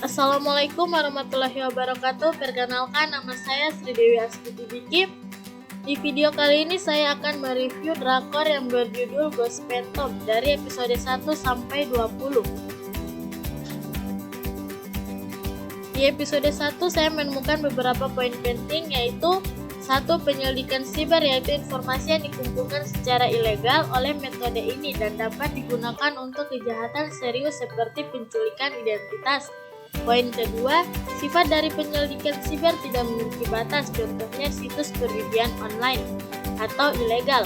Assalamualaikum warahmatullahi wabarakatuh. Perkenalkan, nama saya Sri Dewi Astuti Biki. Di video kali ini saya akan mereview drakor yang berjudul Ghost Phantom dari episode 1 sampai 20. Di episode 1 saya menemukan beberapa poin penting, yaitu 1. Penyelidikan siber, yaitu informasi yang dikumpulkan secara ilegal oleh metode ini dan dapat digunakan untuk kejahatan serius seperti penculikan identitas. Poin kedua, sifat dari penyelidikan siber tidak memiliki batas, contohnya situs perjudian online atau ilegal.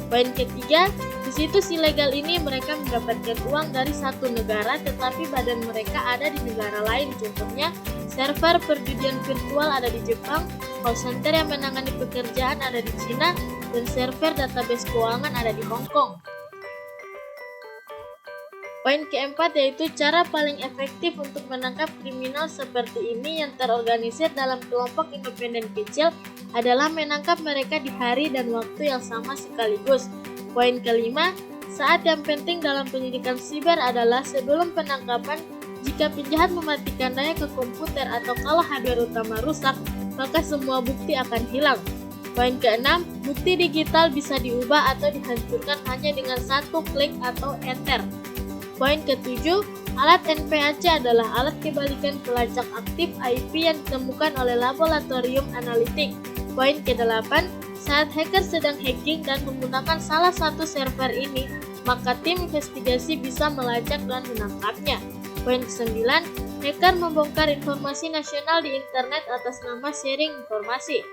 Poin ketiga, di situs ilegal ini mereka mendapatkan uang dari satu negara tetapi badan mereka ada di negara lain, contohnya server perjudian virtual ada di Jepang, call center yang menangani pekerjaan ada di Cina, dan server database keuangan ada di Hong Kong. Poin keempat yaitu cara paling efektif untuk menangkap kriminal seperti ini yang terorganisir dalam kelompok independen kecil adalah menangkap mereka di hari dan waktu yang sama sekaligus. Poin kelima, saat yang penting dalam penyidikan siber adalah sebelum penangkapan. Jika penjahat mematikan daya ke komputer atau kalau hardware utama rusak, maka semua bukti akan hilang. Poin keenam, bukti digital bisa diubah atau dihancurkan hanya dengan satu klik atau enter. Poin ketujuh, alat NPAC adalah alat kebalikan pelacak aktif IP yang ditemukan oleh laboratorium analitik. Poin ke-8, saat hacker sedang hacking dan menggunakan salah satu server ini, maka tim investigasi bisa melacak dan menangkapnya. Poin ke-9, hacker membongkar informasi nasional di internet atas nama sharing informasi.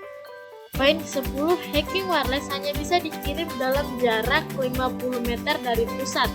Poin ke-10, hacking wireless hanya bisa dikirim dalam jarak 50 meter dari pusat.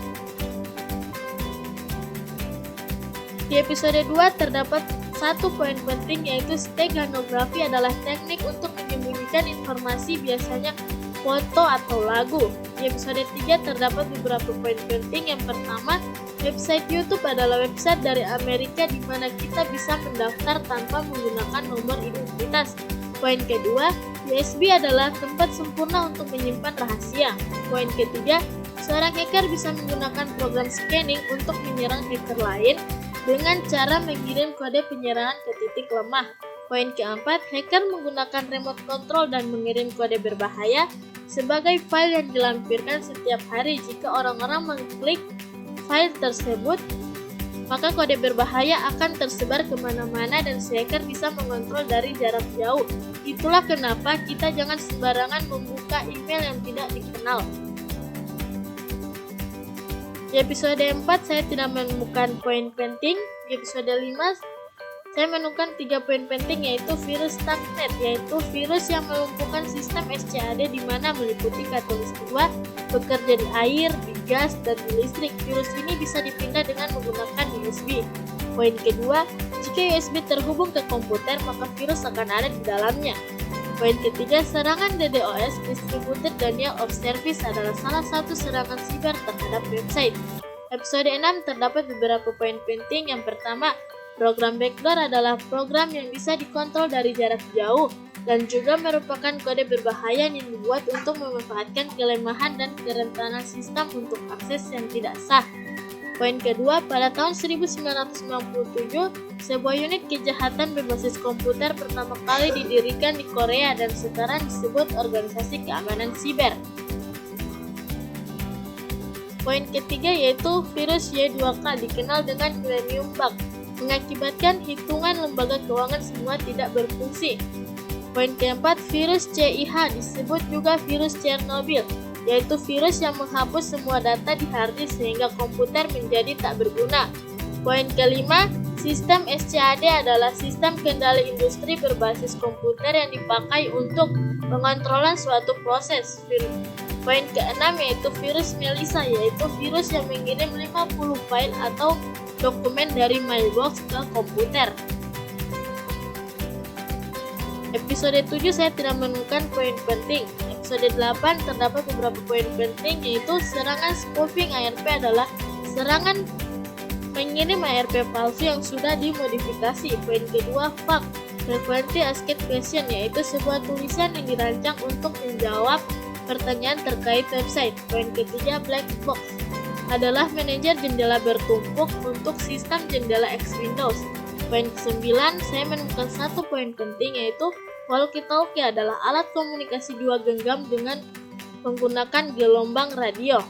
Di episode 2 terdapat satu poin penting, yaitu steganografi adalah teknik untuk menyembunyikan informasi, biasanya foto atau lagu. Di episode 3 terdapat beberapa poin penting. Yang pertama, website YouTube adalah website dari Amerika di mana kita bisa mendaftar tanpa menggunakan nomor identitas. Poin kedua, USB adalah tempat sempurna untuk menyimpan rahasia. Poin ketiga, seorang hacker bisa menggunakan program scanning untuk menyerang hacker lain dengan cara mengirim kode penyerangan ke titik lemah. Poin keempat, hacker menggunakan remote control dan mengirim kode berbahaya sebagai file yang dilampirkan setiap hari. Jika orang-orang mengklik file tersebut, maka kode berbahaya akan tersebar kemana-mana dan si hacker bisa mengontrol dari jarak jauh. Itulah kenapa kita jangan sembarangan membuka email yang tidak dikenal. Di episode 4 saya tidak menemukan poin penting. Di episode 5 saya menemukan 3 poin penting, yaitu virus Stuxnet, yaitu virus yang melumpuhkan sistem SCAD di mana meliputi katalis 2, bekerja di air, di gas, dan di listrik. Virus ini bisa dipindah dengan menggunakan USB. Poin kedua, jika USB terhubung ke komputer maka virus akan ada di dalamnya. Poin ketiga, serangan DDoS (Distributed Denial of Service) adalah salah satu serangan siber terhadap website. Episode 6 terdapat beberapa poin penting. Yang pertama, program backdoor adalah program yang bisa dikontrol dari jarak jauh dan juga merupakan kode berbahaya yang dibuat untuk memanfaatkan kelemahan dan kerentanan sistem untuk akses yang tidak sah. Poin kedua, pada tahun 1997, sebuah unit kejahatan berbasis komputer pertama kali didirikan di Korea dan sekarang disebut Organisasi Keamanan Siber. Poin ketiga yaitu virus Y2K, dikenal dengan Millennium Bug, mengakibatkan hitungan lembaga keuangan semua tidak berfungsi. Poin keempat, virus CIH, disebut juga virus Chernobyl, yaitu virus yang menghapus semua data di hard disk sehingga komputer menjadi tak berguna. Poin kelima, sistem SCAD adalah sistem kendali industri berbasis komputer yang dipakai untuk pengontrolan suatu proses. Poin keenam yaitu virus Melissa, yaitu virus yang mengirim 50 file atau dokumen dari mailbox ke komputer. Episode 7 saya tidak menemukan poin penting. Episode 8 terdapat beberapa poin penting, yaitu serangan spoofing ARP adalah serangan mengirim ARP palsu yang sudah dimodifikasi. Poin kedua, FAQ, Frequently Asked Question, yaitu sebuah tulisan yang dirancang untuk menjawab pertanyaan terkait website. Poin ketiga, Black Box, adalah manajer jendela bertumpuk untuk sistem jendela X Windows. Poin ke-9, saya menemukan satu poin penting, yaitu walkie-talkie adalah alat komunikasi dua genggam dengan menggunakan gelombang radio.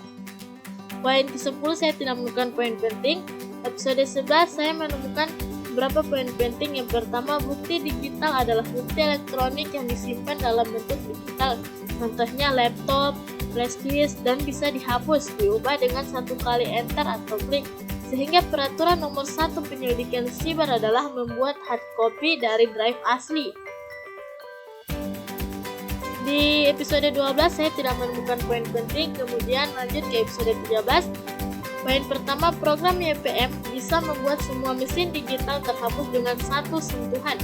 Poin ke-10, saya tidak menemukan poin penting. Episode 11, saya menemukan beberapa poin penting. Yang pertama, bukti digital adalah bukti elektronik yang disimpan dalam bentuk digital. Contohnya laptop, flash disk, dan bisa dihapus, diubah dengan satu kali enter atau klik. Sehingga peraturan nomor 1 penyelidikan siber adalah membuat hard copy dari drive asli. Di episode 12 saya tidak menemukan poin penting, kemudian lanjut ke episode 13. Poin pertama, program YPM bisa membuat semua mesin digital terhapus dengan satu sentuhan.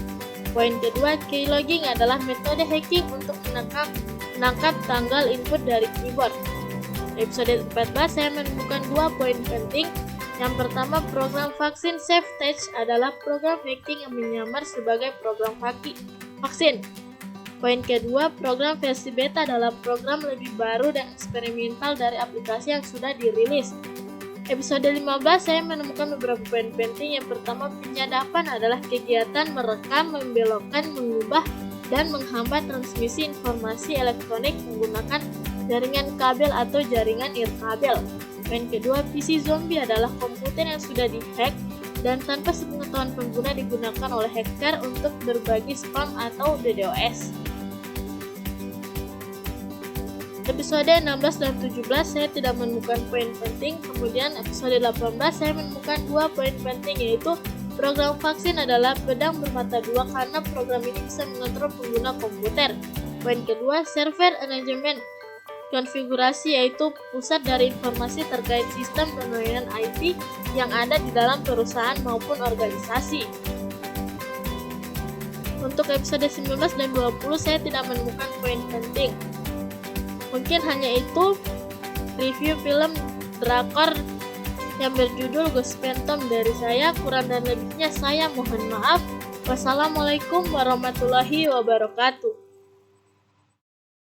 Poin kedua, keylogging adalah metode hacking untuk menangkap tanggal input dari keyboard. Di episode 14 saya menemukan dua poin penting. Yang pertama, program vaksin SafeTech adalah program hacking yang menyamar sebagai program vaksin. Poin kedua, program versi beta adalah program lebih baru dan eksperimental dari aplikasi yang sudah dirilis. Episode 15 saya menemukan beberapa poin penting. Yang pertama, penyadapan adalah kegiatan merekam, membelokkan, mengubah, dan menghambat transmisi informasi elektronik menggunakan jaringan kabel atau jaringan nirkabel. Poin kedua, PC zombie adalah komputer yang sudah dihack dan tanpa sepengetahuan pengguna digunakan oleh hacker untuk berbagi spam atau DDoS. Episode 16 dan 17 saya tidak menemukan poin penting. Kemudian episode 18 saya menemukan dua poin penting, yaitu program vaksin adalah pedang bermata dua karena program ini bisa mengontrol pengguna komputer. Poin kedua, server arrangement konfigurasi, yaitu pusat dari informasi terkait sistem dan layanan IT yang ada di dalam perusahaan maupun organisasi. Untuk episode 19 dan 20 saya tidak menemukan poin penting. Mungkin hanya itu review film drakor yang berjudul Ghost Phantom dari saya. Kurang dan lebihnya saya mohon maaf. Wassalamualaikum warahmatullahi wabarakatuh.